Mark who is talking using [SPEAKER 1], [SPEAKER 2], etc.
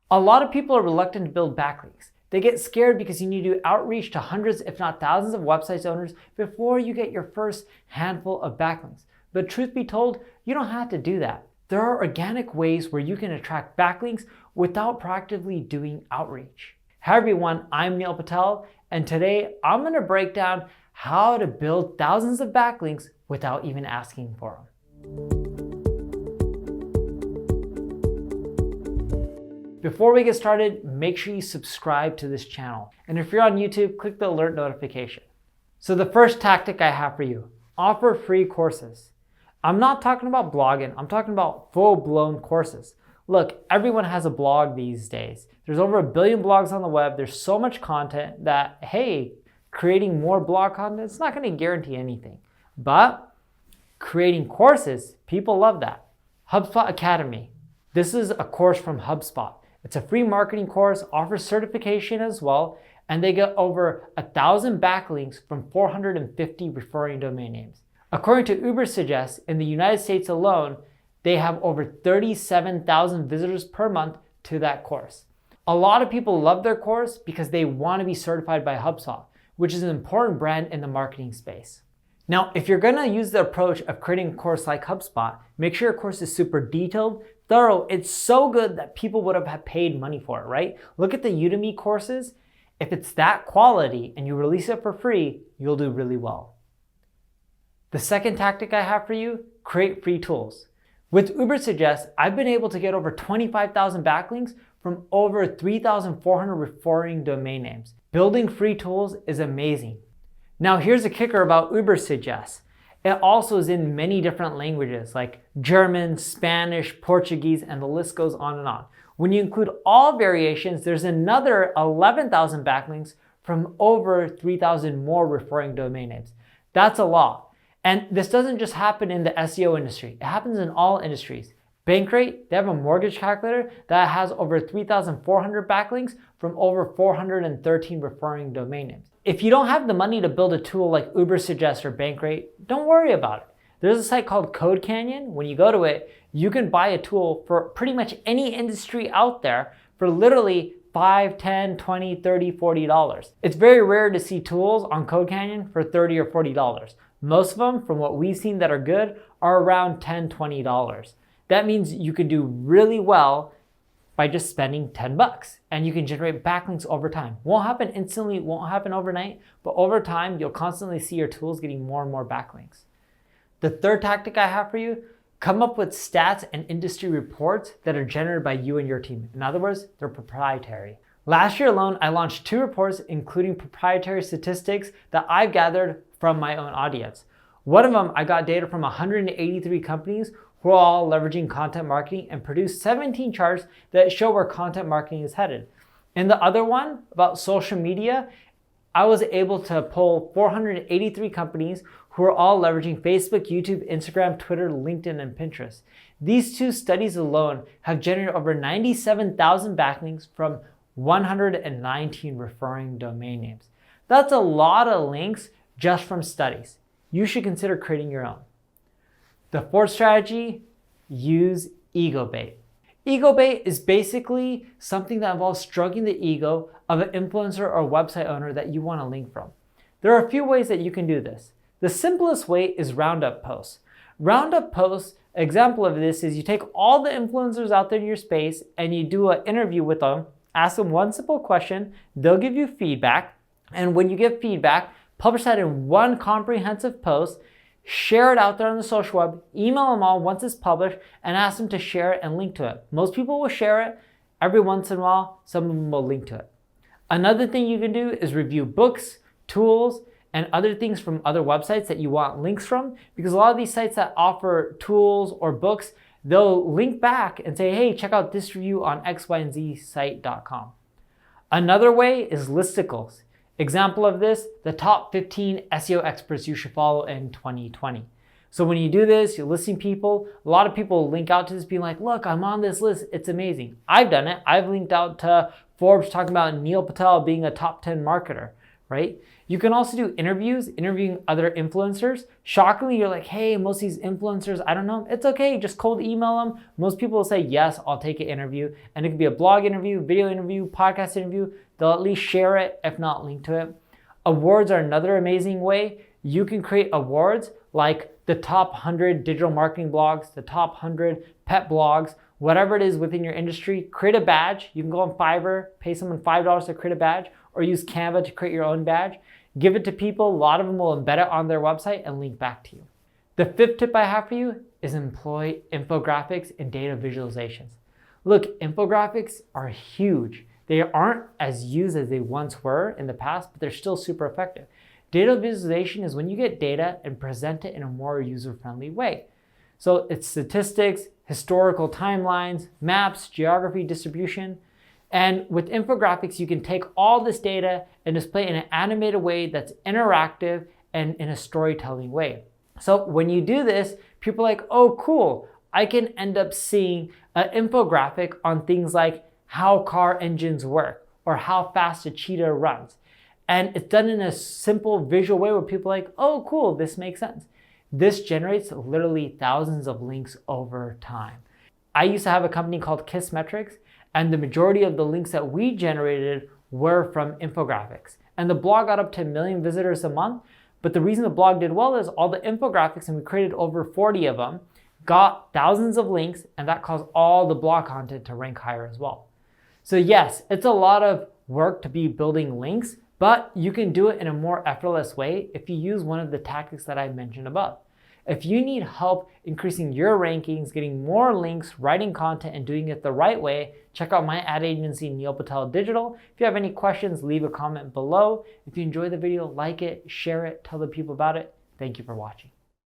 [SPEAKER 1] A lot of people are reluctant to build backlinks. They get scared because you need to do outreach to hundreds, if not thousands of website owners before you get your first handful of backlinks. But truth be told, you don't have to do that. There are organic ways where you can attract backlinks without proactively doing outreach. Hi everyone, I'm Neil Patel, and today I'm going to break down how to build thousands of backlinks without even asking for them. Before we get started, make sure you subscribe to this channel. And if you're on YouTube, click the alert notification. So the first tactic I have for you, offer free courses. I'm not talking about blogging, I'm talking about full-blown courses. Look, everyone has a blog these days. There's over 1 billion blogs on the web. There's so much content that, hey, creating more blog content, it's not going to guarantee anything. But creating courses, people love that. HubSpot Academy. This is a course from HubSpot. It's a free marketing course, offers certification as well, and they get over 1,000 backlinks from 450 referring domain names. According to UberSuggest, in the United States alone, they have over 37,000 visitors per month to that course. A lot of people love their course because they want to be certified by HubSpot, which is an important brand in the marketing space. Now, if you're going to use the approach of creating a course like HubSpot, make sure your course is super detailed, thorough. It's so good that people would have paid money for it, right? Look at the Udemy courses. If it's that quality and you release it for free, you'll do really well. The second tactic I have for you, create free tools. With UberSuggest, I've been able to get over 25,000 backlinks from over 3,400 referring domain names. Building free tools is amazing. Now here's a kicker about UberSuggest. It also is in many different languages like German, Spanish, Portuguese, and the list goes on and on. When you include all variations, there's another 11,000 backlinks from over 3,000 more referring domain names. That's a lot. And this doesn't just happen in the SEO industry. It happens in all industries. Bankrate, they have a mortgage calculator that has over 3,400 backlinks from over 413 referring domain names. If you don't have the money to build a tool like UberSuggest or Bankrate, don't worry about it. There's a site called CodeCanyon. When you go to it, you can buy a tool for pretty much any industry out there for literally $5, $10, $20, $30, $40. It's very rare to see tools on CodeCanyon for $30 or $40. Most of them, from what we've seen that are good, are around $10, $20. That means you can do really well by just spending 10 bucks and you can generate backlinks over time. Won't happen instantly, won't happen overnight, but over time, you'll constantly see your tools getting more and more backlinks. The third tactic I have for you, come up with stats and industry reports that are generated by you and your team. In other words, they're proprietary. Last year alone, I launched 2 reports, including proprietary statistics that I've gathered from my own audience. One of them, I got data from 183 companies who are all leveraging content marketing and produced 17 charts that show where content marketing is headed. In the other one, about social media, I was able to pull 483 companies who are all leveraging Facebook, YouTube, Instagram, Twitter, LinkedIn, and Pinterest. These 2 studies alone have generated over 97,000 backlinks from 119 referring domain names. That's a lot of links just from studies. You should consider creating your own. The fourth strategy, use ego bait. Ego bait is basically something that involves stroking the ego of an influencer or website owner that you want to link from. There are a few ways that you can do this. The simplest way is roundup posts. Roundup posts, example of this is you take all the influencers out there in your space and you do an interview with them, ask them one simple question, they'll give you feedback, and when you give feedback, publish that in one comprehensive post, share it out there on the social web, email them all once it's published, and ask them to share it and link to it. Most people will share it. Every once in a while, some of them will link to it. Another thing you can do is review books, tools, and other things from other websites that you want links from, because a lot of these sites that offer tools or books, they'll link back and say, hey, check out this review on xyzsite.com. Another way is listicles. Example of this, the top 15 SEO experts you should follow in 2020. So when you do this, you're listing people. A lot of people link out to this being like, look, I'm on this list. It's amazing. I've done it. I've linked out to Forbes talking about Neil Patel being a top 10 marketer. right? You can also do interviews, interviewing other influencers. Shockingly, you're like, hey, most of these influencers, I don't know. It's okay, just cold email them. Most people will say, yes, I'll take an interview. And it could be a blog interview, video interview, podcast interview. They'll at least share it, if not link to it. Awards are another amazing way. You can create awards like the top 100 digital marketing blogs, the top 100 pet blogs, whatever it is within your industry. Create a badge. You can go on Fiverr, pay someone $5 to create a badge, or use Canva to create your own badge. Give it to people. A lot of them will embed it on their website and link back to you. The fifth tip I have for you is employ infographics and data visualizations. Look, infographics are huge. They aren't as used as they once were in the past, but they're still super effective. Data visualization is when you get data and present it in a more user-friendly way. So it's statistics, historical timelines, maps, geography, distribution. And with infographics, you can take all this data and display it in an animated way that's interactive and in a storytelling way. So when you do this, people are like, oh, cool. I can end up seeing an infographic on things like how car engines work or how fast a cheetah runs. And it's done in a simple visual way where people are like, oh, cool, this makes sense. This generates literally thousands of links over time. I used to have a company called Kissmetrics, and the majority of the links that we generated were from infographics. And the blog got up to 1 million visitors a month. But the reason the blog did well is all the infographics, and we created over 40 of them, got thousands of links, and that caused all the blog content to rank higher as well. So yes, it's a lot of work to be building links, but you can do it in a more effortless way if you use one of the tactics that I mentioned above. If you need help increasing your rankings, getting more links, writing content, and doing it the right way, check out my ad agency, Neil Patel Digital. If you have any questions, leave a comment below. If you enjoyed the video, like it, share it, tell the people about it. Thank you for watching.